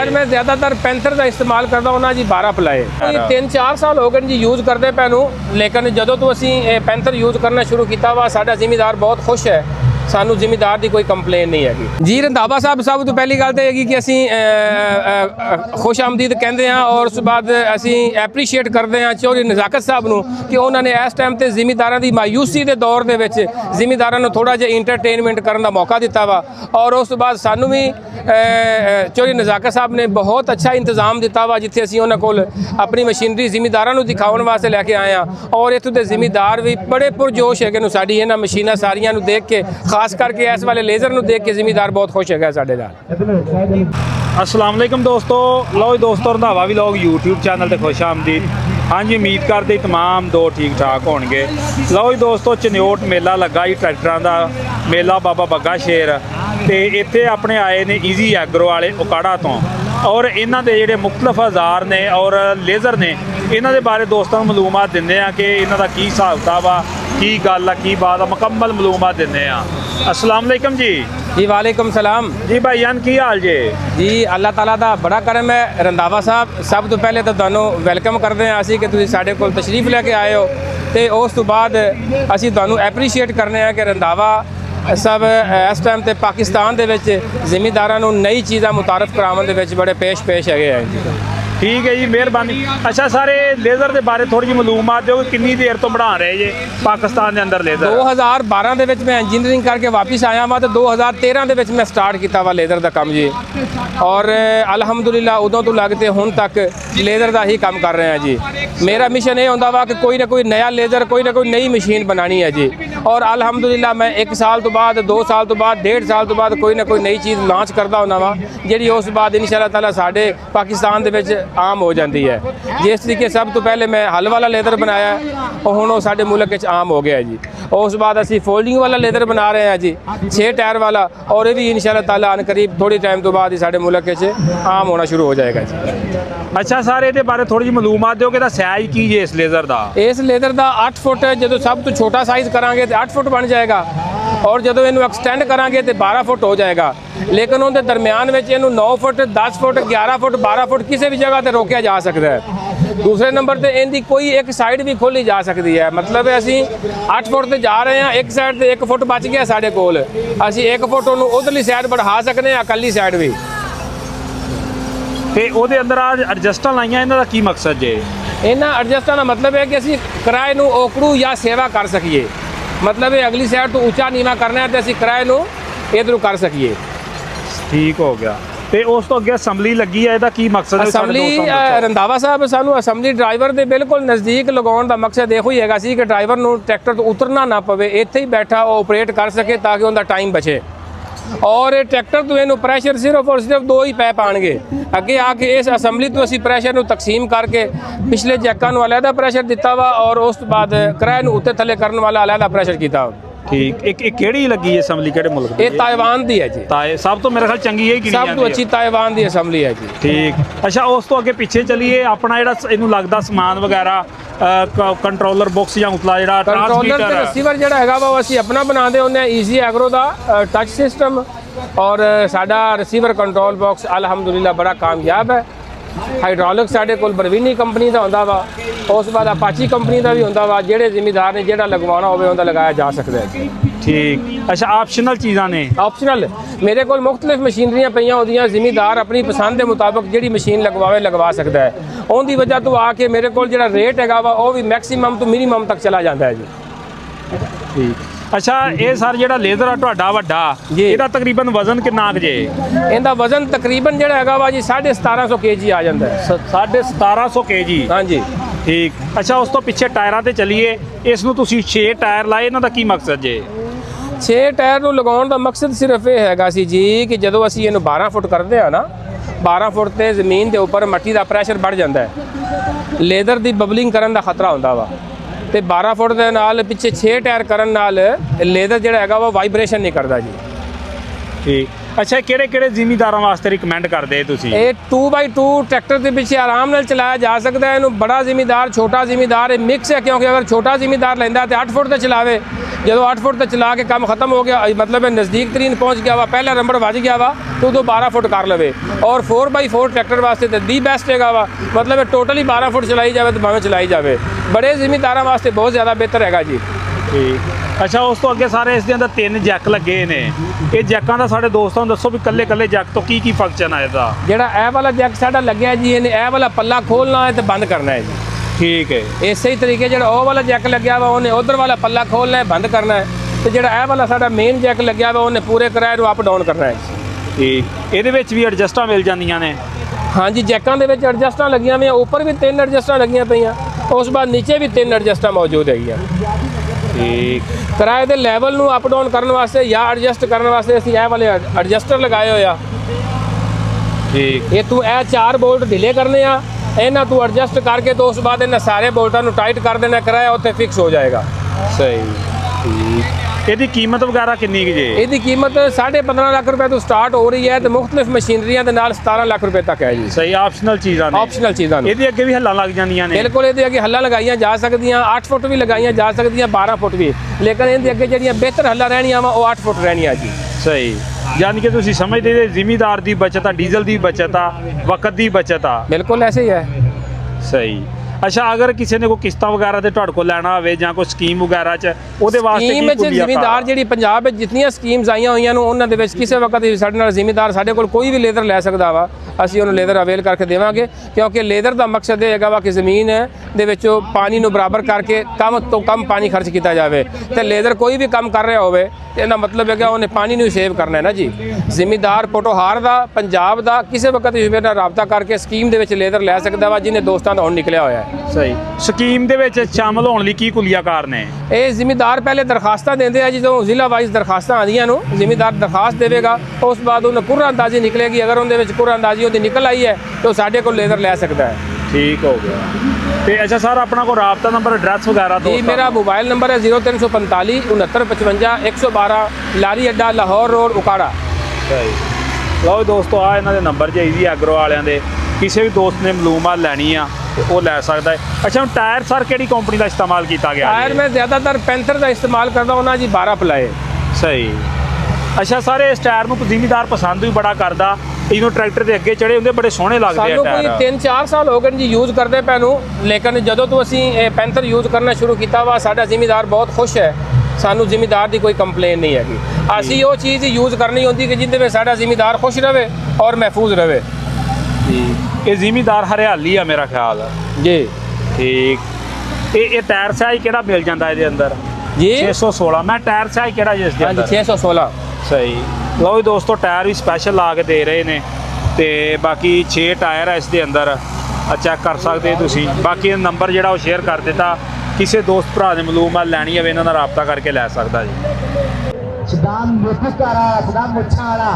मैं ज़्यादातर पैंथर का इस्तेमाल करता हूँ जी 12 पलाए 3-4 साल हो गए जी यूज़ करते पैनू लेकिन जो तो असी पैंथर यूज़ करना शुरू किया वा साडा जिमीदार बहुत खुश है सानू जिमीदार की कोई कंप्लेन नहीं हैगी जी। रंधावा साहब सब तो पहली गल तो हैगी कि असी खुश आमदीद कहते हैं और उस बाद असी एप्रीशिएट करते हैं चौधरी नज़ाकत साहब नू कि उन्होंने इस टाइम ते जिमीदारां दी मायूसी के दौर दे विच जिमीदारां नू थोड़ा जिहा इंटरटेनमेंट करने का मौका दिता वा और उस बाद सानू भी चौधरी नज़ाकत साहब ने बहुत अच्छा इंतजाम दिता वा जिथे असी उन्हां कोल अपनी मशीनरी जिमीदारां नू दिखाउण वास्ते लैके आए हैं और इत्थों दे जिमीदार भी बड़े पुरजोश है कि साडी इन्हां मशीनां सारियां नू देख के खास करके इस वाले लेज़र नू देख के जिमीदार बहुत खुश है साडे नाल। अस्सलाम वालेकुम दोस्तों, लो जी दोस्तों रंधावा व्लॉग यूट्यूब चैनल ते खुश आमदीद। हाँ जी, उम्मीद करते तमाम दो ठीक ठाक होणगे। लो जी दोस्तों चन्योट मेला लगा जी ट्रैक्टरां दा मेला बाबा बग्गा शेर ते इत्थे अपने आए ने ईजी एग्रो वाले उकाड़ा तो और इन्हां दे जिहड़े मुख्तलिफ औज़ार ने और लेज़र ने इन्हां दे बारे दोस्तों नूं मालूमात दिंदे आ कि इन्हां दा की हिसाब किताब आ की गल आ की बात आ मुकम्मल मालूमात दिंदे आ। अस्सलाम वालेकुम जी। जी वालेकुम सलाम जी भाईजान की हाल जे जी। अल्लाह ताला दा बड़ा करम है। रंधावा साहब सब तो पहले तो तुहानूं वैलकम करते हैं असी कि तुसीं साडे कोल तशरीफ लैके आए हो ते उस तो बाद असी तुहानूं एप्रीशिएट करने हैं कि रंधावा सब इस टाइम ते पाकिस्तान दे विच जिमीदारां नूं नई चीज़ां मुतारफ कराउण दे विच बड़े पेश हैगे हैं जी। ठीक है जी, मेहरबानी। अच्छा सारे लेज़र के बारे थोड़ी जी मालूमात दो कि कितनी देर तो बना रहे जे पाकिस्तान के अंदर लेज़र? 2012 ਦੇ ਵਿੱਚ मैं इंजीनियरिंग करके वापस आया वा तो 2013 ਦੇ ਵਿੱਚ मैं स्टार्ट किया वा लेज़र का काम जी और अलहमदुलिल्लाह उदों तो लगते हुण तक लेज़र का ही काम कर रहे हैं जी। मेरा मिशन ये होंदा वा कि कोई ना कोई नया लेज़र कोई ना कोई नई मशीन बनानी है जी और अलहमदुलिल्लाह मैं 1 साल तो बाद 2 साल तो बाद 1.5 साल तो बाद कोई ना कोई नई चीज़ लॉन्च करता होना वा जी उस बाद इंशाअल्लाह ताला साडे पाकिस्तान दे विच आम हो जाती है। जिस तरीके सब तो पहले मैं हल वाला लेदर बनाया और हुण वो साडे मुल्क विच आम हो गया जी। उस बाद असी फोल्डिंग वाला लेदर बना रहे हैं जी 6 टायर वाला और ये भी इंशाअल्लाह ताला अन करीब थोड़ी टाइम तो बाद ही साडे मुल्क विच आम होना शुरू हो जाएगा जी। अच्छा सर ये बारे थोड़ी जी मालूमात दो कि साइज की है इस लेज़र का? इस लेदर का 8 फुट जो सब तो छोटा साइज़ करांगे तो 8 फुट बन जाएगा और जो इनू एक्सटेंड करांगे तो 12 फुट हो जाएगा लेकिन उनके दरम्यान में इनू 9 फुट 10 फुट 11 फुट 12 फुट किसी भी जगह पर रोकया जा सकता है। दूसरे नंबर पर इनकी कोई एक साइड भी खोली जा सकती है मतलब असी 8 फुट से जा रहे हैं एक साइड से 1 फुट बच गया साढ़े कोल असी 1 फुट उन्होंने उधरली साइड बढ़ा सकते हैं अकली साइड भी। तो वो अंदर एडजस्टां लाइया इन्हां दा की मकसद जे? इन्हां एडजस्टां का मतलब है कि असी किराए नूं ओकड़ू या सेवा कर सकीए मतलब ये अगली साइड तो ऊंचा नीवा करना है तो असी किराए नूं इधरों कर सकीए। ठीक हो गया। तो उस तो अगे असैम्बली लगी है इसका की मकसद? असैम्बली रंधावा साहब सानू असैम्बली ड्राइवर के बिल्कुल नज़दीक लगाने का मकसद यो ही है कि ड्राइवर नूं ट्रैक्टर तो उतरना ना पवे इत्थे ही बैठा वो ऑपरेट कर सके ताकि उनका टाइम बचे और ट्रैक्टर तो इनू प्रैशर सिर्फ और सिर्फ 2 ही पैप आएंगे अगे आके इस असैम्बली तो असी प्रैशर नू तकसीम करके पिछले जैकां नू अलहदा प्रैशर दिता वा और उस बाद किराए नू उत्ते थले करने वाला अलहदा प्रैशर किया। ठीक एक केड़ी लगी है असैम्बली केड़े मुल्क दी? ये ताइवान दी है जी। सब तो मेरे ख्याल चंगी है कि सब तो अच्छी ताइवान दी असैम्बली है जी। ठीक। अच्छा उस तो अगे पीछे चलिए अपना जिहड़ा इनू लगदा समान वगैरह कंट्रोलर बॉक्स या उतला जिहड़ा कंट्रोलर ते रिसीवर जिहड़ा हैगा वा असी अपना बनाते हुंदे ईजी एग्रो दा टच सिस्टम और साडा रिसीवर कंट्रोल बॉक्स अलहमदुलिल्लाह बड़ा कामयाब है। हाइड्रोलिक साडे कोल बरवीनी कंपनी का होंदा वा उस बाद अपाची कंपनी का भी होंदा वा जेड़े जिमीदार ने जेड़ा लगवाना होवे उनका लगाया जा सकता है। ठीक। अच्छा ऑप्शनल चीज़ां ने? ऑप्शनल मेरे को मुख्तलिफ मशीनरियाँ पईयां होंदियां जिमीदार अपनी पसंद के मुताबिक जिहड़ी मशीन लगवा सकता है उनकी वजह तो आके मेरे को जिहड़ा रेट हैगा वा वो भी मैक्सीमम तो मिनीमम तक चला जाता है जी। ठीक। अच्छा ये सर जो लेज़र आ तुहाडा वड्डा इहदा तकरीबन वजन कितना जे? इहदा वजन तकरीबन जिहड़ा हैगा वा जी 1750 kg आ जाता है। 1750 kg? हाँ जी। ठीक। अच्छा उस तो पिछे टायरां ते चलीए इसनूं तुसीं 6 टायर लाए इन्हां दा की मकसद जे? 6 टायर नूं लगाउण दा मकसद सिर्फ ये हैगा सी जी कि जदों असीं इहनूं 12 फुट करदे आ ना 12 फुट ते ज़मीन दे उपर मट्टी दा प्रैशर बढ़ जाता है लेदर दी बबलिंग करन दा खतरा होंदा वा ते 12 फुट दे नाल पिछे 6 टायर करन नाल लेदर जिहड़ा हैगा वा वाइब्रेशन नहीं करदा जी। ठीक। अच्छा किहड़े किहड़े जिमीदारां वास्ते रिकमेंड करदे तुसीं? ये 2x2 ट्रैक्टर के पीछे आराम नाल चलाया जा सकता है। इनू बड़ा जिमीदार छोटा जिमीदार मिक्स है क्योंकि अगर छोटा जिमीदार लैंदा तो 8 फुट तो चलावे ਜਦੋਂ 8 ਫੁੱਟ ਤੇ ਚਲਾ ਕੇ ਕੰਮ ਖਤਮ ਹੋ ਗਿਆ ਮਤਲਬ ਇਹ ਨਜ਼ਦੀਕ ਤਰੀਨ ਪਹੁੰਚ ਗਿਆ ਵਾ ਪਹਿਲਾ ਨੰਬਰ ਵੱਜ ਗਿਆ ਵਾ ਤੇ ਉਦੋਂ 12 ਫੁੱਟ ਕਰ ਲਵੇ ਔਰ 4x4 ਟਰੈਕਟਰ ਵਾਸਤੇ ਤੇ ਦੀ ਬੈਸਟ ਹੈਗਾ ਵਾ ਮਤਲਬ ਇਹ ਟੋਟਲੀ 12 ਫੁੱਟ ਚਲਾਈ ਜਾਵੇ ਤੇ ਭਾਵੇਂ ਚਲਾਈ ਜਾਵੇ ਬੜੇ ਜ਼ਿਮੀਂਦਾਰਾਂ ਵਾਸਤੇ ਬਹੁਤ ਜ਼ਿਆਦਾ ਬਿਹਤਰ ਹੈਗਾ ਜੀ। ਠੀਕ ਅੱਛਾ ਉਸ ਤੋਂ ਅੱਗੇ ਸਾਰੇ ਇਸ ਦੇ ਅੰਦਰ 3 ਜੈਕ ਲੱਗੇ ਨੇ ਇਹ ਜੈਕਾਂ ਦਾ ਸਾਡੇ ਦੋਸਤਾਂ ਨੂੰ ਦੱਸੋ ਵੀ ਕੱਲੇ ਜੈਕ ਤੋਂ ਕੀ ਫੰਕਸ਼ਨ ਆ ਇਹਦਾ। ਜਿਹੜਾ ਇਹ ਵਾਲਾ ਜੈਕ ਸਾਡਾ ਲੱਗਿਆ ਜੀ ਇਹਨੇ ਇਹ ਵਾਲਾ ਪੱਲਾ ਖੋਲਣਾ ਹੈ ਤੇ ਬੰਦ ਕਰਨਾ ਹੈ ਜੀ। ਠੀਕ ਹੈ ਇਸੇ ਹੀ ਤਰੀਕੇ ਜਿਹੜਾ ਉਹ ਵਾਲਾ ਜੈਕ ਲੱਗਿਆ ਵਾ ਉਹਨੇ ਉਧਰ ਵਾਲਾ ਪੱਲਾ ਖੋਲਣਾ ਹੈ ਬੰਦ ਕਰਨਾ ਹੈ ਤੇ ਜਿਹੜਾ ਇਹ ਵਾਲਾ ਸਾਡਾ ਮੇਨ ਜੈਕ ਲੱਗਿਆ ਵਾ ਉਹਨੇ ਪੂਰੇ ਕਿਰਾਏ ਨੂੰ ਅਪ ਡਾਊਨ ਕਰਨਾ ਹੈ। ਠੀਕ ਇਹਦੇ ਵਿੱਚ ਵੀ ਐਡਜਸਟਾਂ ਮਿਲ ਜਾਂਦੀਆਂ ਨੇ। ਹਾਂਜੀ ਜੈਕਾਂ ਦੇ ਵਿੱਚ ਐਡਜਸਟਾਂ ਲੱਗੀਆਂ ਹੋਈਆਂ ਉੱਪਰ ਵੀ 3 ਐਡਜਸਟਾਂ ਲੱਗੀਆਂ ਪਈਆਂ ਉਸ ਬਾਅਦ ਨੀਚੇ ਵੀ 3 ਐਡਜਸਟਾਂ ਮੌਜੂਦ ਹੈਗੀਆਂ। ਠੀਕ ਕਿਰਾਏ ਦੇ ਲੈਵਲ ਨੂੰ ਅਪ ਡਾਊਨ ਕਰਨ ਵਾਸਤੇ ਜਾਂ ਐਡਜਸਟ ਕਰਨ ਵਾਸਤੇ ਅਸੀਂ ਇਹ ਵਾਲੇ ਐਡਜਸਟਰ ਲਗਾਏ ਹੋਏ ਆ। ਠੀਕ ਇਹ ਤੂੰ ਇਹ 4 ਬੋਲਟ ਢਿਲੇ ਕਰਨੇ ਆ ਇਹਨਾਂ ਤੂੰ ਐਡਜਸਟ ਕਰਕੇ ਤੋਂ ਉਸ ਬਾਅਦ ਇਹਨਾਂ ਸਾਰੇ ਬੋਲਟਾਂ ਨੂੰ ਟਾਈਟ ਕਰ ਦੇਣਾ ਕਿਰਾਇਆ ਉੱਥੇ ਫਿਕਸ ਹੋ ਜਾਏਗਾ। ਸਹੀ ਠੀਕ ਇਹਦੀ ਕੀਮਤ ਵਗੈਰਾ ਕਿੰਨੀ ਕੁ ਜੇ। ਇਹਦੀ ਕੀਮਤ 15.5 ਲੱਖ ਰੁਪਏ ਤੋਂ ਸਟਾਰਟ ਹੋ ਰਹੀ ਹੈ ਤੇ ਮੁxtਲਿਫ ਮਸ਼ੀਨਰੀਆਂ ਦੇ ਨਾਲ 17 ਲੱਖ ਰੁਪਏ ਤੱਕ ਹੈ ਜੀ। ਸਹੀ ਆਪਸ਼ਨਲ ਚੀਜ਼ਾਂ ਨੇ ਆਪਸ਼ਨਲ ਚੀਜ਼ਾਂ ਨੇ ਇਹਦੇ ਅੱਗੇ ਵੀ ਹੱਲਾਂ ਲੱਗ ਜਾਂਦੀਆਂ ਨੇ। ਬਿਲਕੁਲ ਇਹਦੇ ਅੱਗੇ ਹੱਲਾਂ ਲਗਾਈਆਂ ਜਾ ਸਕਦੀਆਂ 8 ਫੁੱਟ ਵੀ ਲਗਾਈਆਂ ਜਾ ਸਕਦੀਆਂ 12 ਫੁੱਟ ਵੀ ਲੇਕਿਨ ਇਹਦੇ ਅੱਗੇ ਜਿਹੜੀਆਂ ਬਿਹਤਰ ਹੱਲਾਂ ਰਹਿਣੀਆਂ ਵਾ ਉਹ 8 ਫੁੱਟ ਰਹਿਣੀਆਂ ਜੀ। ਸਹੀ ਯਾਨੀ ਕਿ ਤੁਸੀਂ ਸਮਝਦੇ ਜੇ ਜ਼ਿਮੀਦਾਰ ਦੀ ਬਚਤ ਆ ਡੀਜ਼ਲ ਦੀ ਬਚਤ ਆ ਵਕਤ ਦੀ ਬਚਤ ਆ। ਬਿਲਕੁਲ ਐਸੇ ਹੀ ਹੈ। ਸਹੀ ਅੱਛਾ ਅਗਰ ਕਿਸੇ ਨੇ ਕੋਈ ਕਿਸ਼ਤਾਂ ਵਗੈਰਾ ਤੇ ਤੁਹਾਡੇ ਕੋਲ ਲੈਣਾ ਹੋਵੇ ਜਾਂ ਕੋਈ ਸਕੀਮ ਵਗੈਰਾ ਚ ਉਹਦੇ ਵਾਸਤੇ ਸਕੀਮ ਵਿੱਚ ਜ਼ਿਮੀਦਾਰ ਜਿਹੜੀ ਪੰਜਾਬ ਵਿੱਚ ਜਿੰਨੀਆਂ ਸਕੀਮਸ ਆਈਆਂ ਹੋਈਆਂ ਨੂੰ ਉਹਨਾਂ ਦੇ ਵਿੱਚ ਕਿਸੇ ਵਕਤ ਵੀ ਸਾਡੇ ਨਾਲ ਜ਼ਿਮੀਦਾਰ ਸਾਡੇ ਕੋਲ ਕੋਈ ਵੀ ਲੇਜ਼ਰ ਲੈ ਸਕਦਾ ਵਾ ਅਸੀਂ ਉਹਨੂੰ ਲੇਜ਼ਰ ਅਵੇਲ ਕਰਕੇ ਦੇਵਾਂਗੇ ਕਿਉਂਕਿ ਲੇਜ਼ਰ ਦਾ ਮਕਸਦ ਇਹ ਹੈਗਾ ਵਾ ਕਿ ਜ਼ਮੀਨ ਦੇ ਵਿੱਚੋਂ ਪਾਣੀ ਨੂੰ ਬਰਾਬਰ ਕਰਕੇ ਕਮ ਤੋਂ ਕਮ ਪਾਣੀ ਖਰਚ ਕੀਤਾ ਜਾਵੇ ਤੇ ਲੇਜ਼ਰ ਕੋਈ ਵੀ ਕੰਮ ਕਰ ਰਿਹਾ ਹੋਵੇ ਤੇ ਇਹਦਾ ਮਤਲਬ ਹੈਗਾ ਉਹਨੇ ਪਾਣੀ ਨੂੰ ਸੇਵ ਕਰਨਾ ਹੈ ਨਾ ਜੀ। ਜ਼ਿਮੀਦਾਰ ਪੋਟੋਹਾਰ ਦਾ ਪੰਜਾਬ ਦਾ ਕਿਸੇ ਵਕਤ ਵੀ ਮੇਰੇ ਨਾਲ ਰਾਬਤਾ ਕਰਕੇ ਸਕੀਮ ਦੇ ਵਿੱਚ ਲੇਜ਼ਰ ਲੈ ਸਕਦਾ ਵਾ ਜਿਹਨੇ ਦੋਸਤਾਂ ਦਾ ਹੁਣ ਨਿਕਲਿਆ ਹੋਇਆ ਹੈ। ਸਹੀ ਸਕੀਮ ਦੇ ਵਿੱਚ ਸ਼ਾਮਲ ਹੋਣ ਲਈ ਕੀ ਕੁਲੀਆਕਾਰ ਨੇ। ਇਹ ਜ਼ਿਮੀਦਾਰ ਪਹਿਲੇ ਦਰਖਾਸਤਾਂ ਦਿੰਦੇ ਆ ਜਦੋਂ ਜ਼ਿਲ੍ਹਾ ਵਾਈਜ਼ ਦਰਖਾਸਤਾਂ ਆਉਂਦੀਆਂ ਨੂੰ ਜ਼ਿਮੀਦਾਰ ਦਰਖਾਸਤ ਦੇਵੇਗਾ ਉਸ ਤੋਂ ਬਾਅਦ ਉਹਨੂੰ ਕੁਰਆ ਅੰਦਾਜ਼ੀ ਨਿਕਲੇਗੀ ਅਗਰ ਉਹਦੇ ਵਿੱਚ ਕੁਰਆ ਅੰਦਾਜ਼ੀ ਉਹਦੀ ਨਿਕਲ ਆਈ ਹੈ ਤਾਂ ਸਾਡੇ ਕੋਲ ਲੇਜ਼ਰ ਲੈ ਸਕਦਾ ਹੈ। ਠੀਕ ਹੋ ਗਿਆ ਤੇ ਅੱਛਾ ਸਰ ਆਪਣਾ ਕੋਈ ਰਾਬਤਾ ਨੰਬਰ ਐਡਰੈਸ ਵਗੈਰਾ ਜੀ ਮੇਰਾ ਮੋਬਾਈਲ ਨੰਬਰ ਹੈ 0345 6955 112 ਲਾਰੀ ਅੱਡਾ ਲਾਹੌਰ ਰੋਡ ਉਕਾੜਾ। ਸਹੀ ਲਓ ਦੋਸਤੋ ਆ ਇਹਨਾਂ ਦੇ ਨੰਬਰ ਚਾਹੀਦੀ ਐਗਰੋ ਵਾਲਿਆਂ ਦੇ ਕਿਸੇ ਵੀ ਦੋਸਤ ਨੇ ਮਾਲੂਮਾਤ ਲੈਣੀ ਆ ਤੇ ਉਹ ਲੈ ਸਕਦਾ ਹੈ। ਅੱਛਾ ਹੁਣ ਟਾਇਰ ਸਰ ਕਿਹੜੀ ਕੰਪਨੀ ਦਾ ਇਸਤੇਮਾਲ ਕੀਤਾ ਗਿਆ। ਟਾਇਰ ਮੈਂ ਜ਼ਿਆਦਾਤਰ ਪੈਂਥਰ ਦਾ ਇਸਤੇਮਾਲ ਕਰਦਾ ਉਹਨਾਂ ਜੀ 12 ਪਲਾਏ। ਸਹੀ ਅੱਛਾ ਸਾਰੇ ਇਸ ਟਾਇਰ ਨੂੰ ਜ਼ਿਮੀਦਾਰ ਪਸੰਦ ਵੀ ਬੜਾ ਕਰਦਾ ਇਹਨੂੰ ਟਰੈਕਟਰ ਦੇ ਅੱਗੇ ਚੜੇ ਹੁੰਦੇ ਬੜੇ ਸੋਹਣੇ ਲੱਗਦੇ ਆ ਸਾਨੂੰ ਟਾਇਰ। ਕੋਈ 3-4 ਸਾਲ ਹੋ ਗਏ ਜੀ ਯੂਜ਼ ਕਰਦੇ ਪੈ ਨੂੰ ਲੇਕਿਨ ਜਦੋਂ ਤੋਂ ਅਸੀਂ ਇਹ ਪੈਂਥਰ ਯੂਜ਼ ਕਰਨਾ ਸ਼ੁਰੂ ਕੀਤਾ ਵਾ ਸਾਡਾ ਜ਼ਿਮੀਦਾਰ ਬਹੁਤ ਖੁਸ਼ ਹੈ ਸਾਨੂੰ ਜ਼ਿਮੀਦਾਰ ਦੀ ਕੋਈ ਕੰਪਲੇਨ ਨਹੀਂ ਹੈਗੀ। ਅਸੀਂ ਉਹ ਚੀਜ਼ ਯੂਜ਼ ਕਰਨੀ ਹੁੰਦੀ ਕਿ ਜਿਹਦੇ ਵਿੱਚ ਸਾਡਾ ਜ਼ਿਮੀਦਾਰ ਖੁਸ਼ ਰਵੇ ਔਰ ਮਹਿਫੂਜ਼ ਰਵੇ। ਇਹ ਜ਼ਿਮੀਦਾਰ ਹਰਿਆਲੀ ਆ ਮੇਰਾ ਖਿਆਲ ਜੀ। ਠੀਕ ਇਹ ਟਾਇਰ ਸਾਈਜ਼ ਕਿਹੜਾ ਮਿਲ ਜਾਂਦਾ ਇਹਦੇ ਅੰਦਰ ਜੀ 616 ਮੈਂ ਟਾਇਰ ਸਾਈਜ਼ ਕਿਹੜਾ ਜਿਸ ਦੇ ਅੰਦਰ 616। ਸਹੀ ਲਓ ਜੀ ਦੋਸਤੋ ਟਾਇਰ ਵੀ ਸਪੈਸ਼ਲ ਲਾ ਕੇ ਦੇ ਰਹੇ ਨੇ ਤੇ ਬਾਕੀ 6 ਟਾਇਰ ਆ ਇਸ ਦੇ ਅੰਦਰ ਚੈੱਕ ਕਰ ਸਕਦੇ ਤੁਸੀਂ। ਬਾਕੀ ਨੰਬਰ ਜਿਹੜਾ ਉਹ ਸ਼ੇਅਰ ਕਰ ਦਿੱਤਾ ਕਿਸੇ ਦੋਸਤ ਭਰਾ ਨੇ ਮਾਲੂਮਾਤ ਲੈਣੀ ਹੋਵੇ ਇਹਨਾਂ ਨਾਲ ਰਾਬਤਾ ਕਰਕੇ ਲੈ ਸਕਦਾ ਜੀ। ਸਦਾਮ ਮੁੱਠਾਂ ਵਾਲਾ